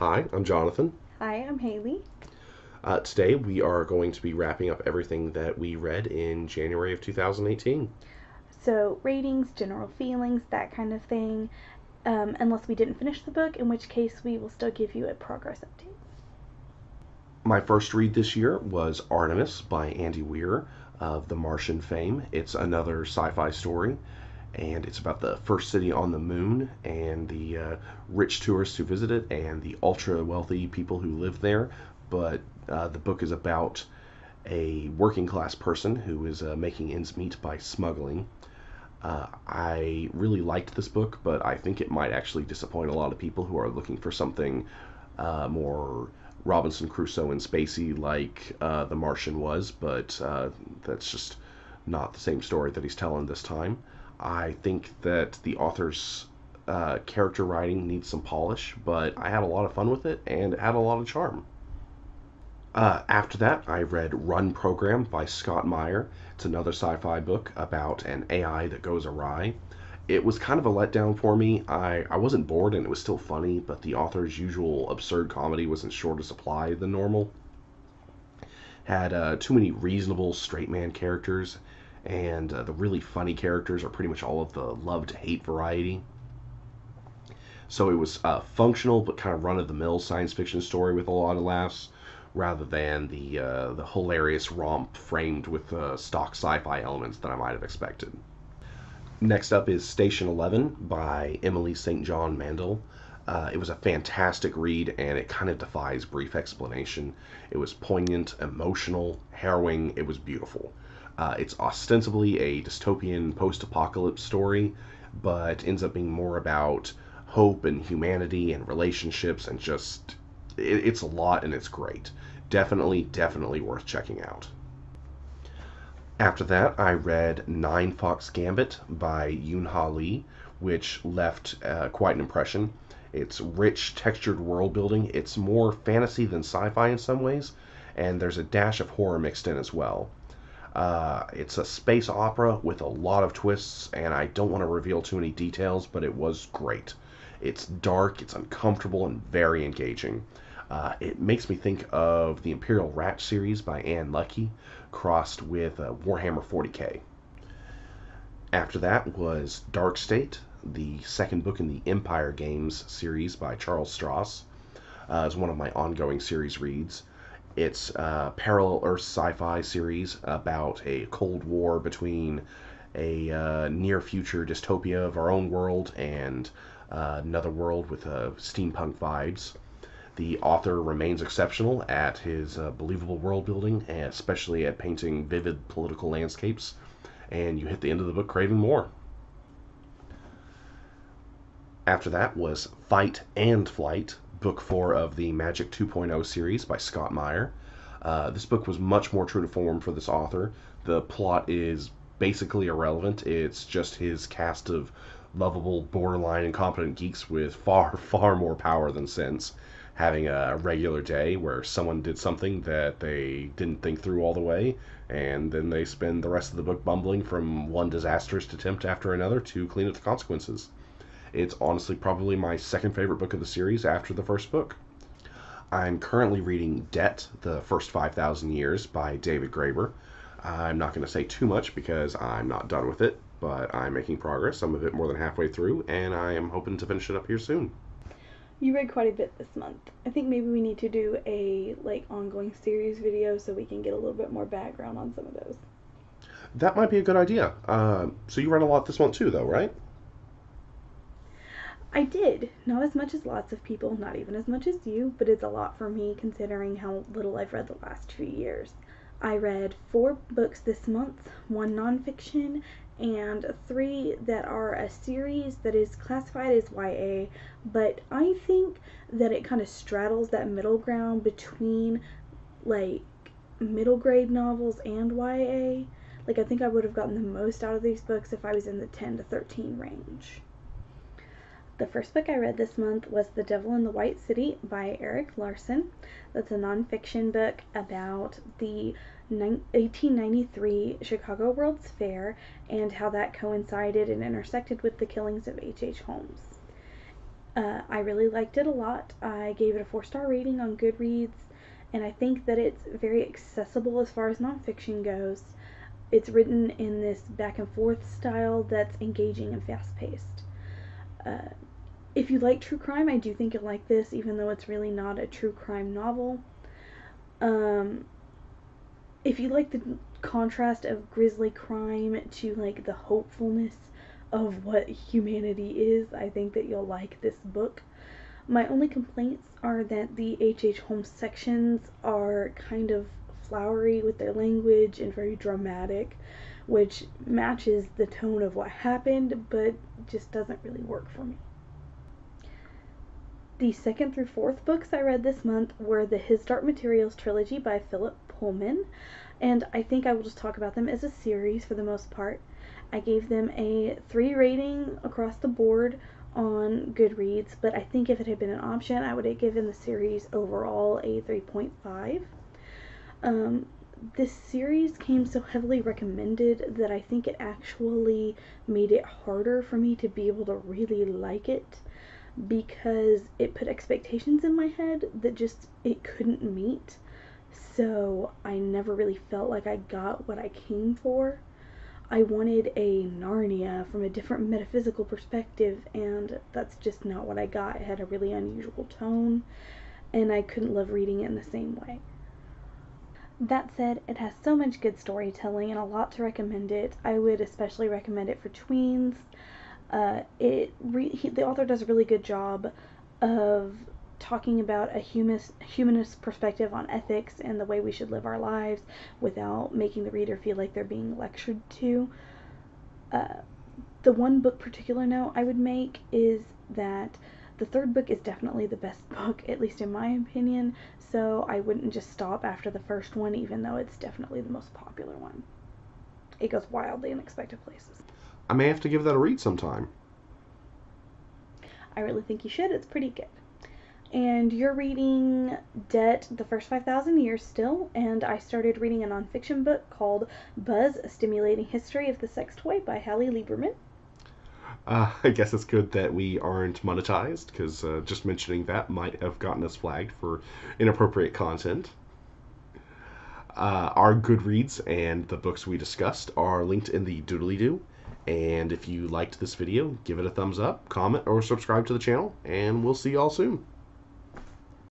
Hi, I'm Jonathan. Hi, I'm Haley. Today we are going to be wrapping up everything that we read in January of 2018. So, ratings, general feelings, that kind of thing, unless we didn't finish the book, in which case we will still give you a progress update. My first read this year was Artemis by Andy Weir of The Martian fame. It's another sci fi story, and it's about the first city on the moon and the rich tourists who visit it and the ultra wealthy people who live there. But the book is about a working class person who is making ends meet by smuggling. I really liked this book, but I think it might actually disappoint a lot of people who are looking for something more Robinson Crusoe and spacey like The Martian was, but that's just not the same story that he's telling this time. I think that the author's character writing needs some polish, but I had a lot of fun with it and it had a lot of charm. After that, I read Run Program by Scott Meyer. It's another sci fi book about an AI that goes awry. It was kind of a letdown for me. I wasn't bored and it was still funny, but the author's usual absurd comedy was in shorter supply than normal. Had too many reasonable straight man characters, and the really funny characters are pretty much all of the love to hate variety. So it was functional but kind of run of the mill science fiction story with a lot of laughs, rather than the hilarious romp framed with stock sci-fi elements that I might have expected. Next up is Station 11 by Emily St. John Mandel. It was a fantastic read, and it kind of defies brief explanation. It was poignant, emotional, harrowing. It was beautiful. It's ostensibly a dystopian post-apocalypse story, but ends up being more about hope and humanity and relationships and just it's a lot and it's great. Definitely worth checking out. After that, I read Nine Fox Gambit by Yoon-Ha Lee, which left quite an impression. It's rich, textured world building. It's more fantasy than sci-fi in some ways, and there's a dash of horror mixed in as well. It's a space opera with a lot of twists, and I don't want to reveal too many details, but it was great. It's dark, it's uncomfortable, and very engaging. It makes me think of the Imperial Rat series by Anne Leckie, crossed with Warhammer 40k. After that was Dark State, the second book in the Empire Games series by Charles Strauss. It's one of my ongoing series reads. It's a parallel Earth sci-fi series about a Cold War between a near future dystopia of our own world and another world with steampunk vibes. The author remains exceptional at his believable world building, especially at painting vivid political landscapes, and you hit the end of the book craving more. After that was Fight and Flight, book 4 of the Magic 2.0 series by Scott Meyer. This book was much more true to form for this author. The plot is basically irrelevant. It's just his cast of lovable, borderline incompetent geeks with far more power than sense having a regular day where someone did something that they didn't think through all the way, and then they spend the rest of the book bumbling from one disastrous attempt after another to clean up the consequences. It's honestly probably my second favorite book of the series after the first book. I'm currently reading Debt, the First 5,000 Years by David Graeber. I'm not going to say too much because I'm not done with it, but I'm making progress. I'm a bit more than halfway through, and I am hoping to finish it up here soon. You read quite a bit this month. I think maybe we need to do a ongoing series video so we can get a little bit more background on some of those. That might be a good idea. So you read a lot this month too, though, right? I did. Not as much as lots of people, not even as much as you, but it's a lot for me considering how little I've read the last few years. I read 4 books this month, 1 nonfiction, and 3 that are a series that is classified as YA, but I think that it kind of straddles that middle ground between like middle grade novels and YA. I think I would have gotten the most out of these books if I was in the 10 to 13 range. The first book I read this month was The Devil in the White City by Eric Larson. That's a nonfiction book about the 1893 Chicago World's Fair and how that coincided and intersected with the killings of H.H. Holmes. I really liked it a lot. I gave it a 4-star rating on Goodreads, and I think that it's very accessible as far as nonfiction goes. It's written in this back and forth style that's engaging and fast paced. Uh, if you like true crime, I do think you'll like this, even though it's really not a true crime novel. Um, if you like the contrast of grisly crime to like the hopefulness of what humanity is, I think that you'll like this book. My only complaints are that the H.H. Holmes sections are kind of flowery with their language and very dramatic, which matches the tone of what happened, but just doesn't really work for me. The second through fourth books I read this month were the His Dark Materials trilogy by Philip Pullman, and I think I will just talk about them as a series for the most part. I gave them a 3 rating across the board on Goodreads, but I think if it had been an option, I would have given the series overall a 3.5. This series came so heavily recommended that I think it actually made it harder for me to be able to really like it, because it put expectations in my head that just it couldn't meet. So I never really felt like I got what I came for. I wanted a Narnia from a different metaphysical perspective, and that's just not what I got. It had a really unusual tone, and I couldn't love reading it in the same way. That said, it has so much good storytelling and a lot to recommend it. I would especially recommend it for tweens. The author does a really good job of talking about a humanist perspective on ethics and the way we should live our lives without making the reader feel like they're being lectured to. The one book particular note I would make is that the third book is definitely the best book, at least in my opinion, so I wouldn't just stop after the first one, even though it's definitely the most popular one. It goes wildly unexpected places. I may have to give that a read sometime. I really think you should. It's pretty good. And you're reading Debt, the First 5,000 Years still, and I started reading a nonfiction book called Buzz, A Stimulating History of the Sex Toy by Hallie Lieberman. I guess it's good that we aren't monetized, because just mentioning that might have gotten us flagged for inappropriate content. Our Goodreads and the books we discussed are linked in the doodly-doo. And if you liked this video, give it a thumbs up, comment, or subscribe to the channel, and we'll see y'all soon.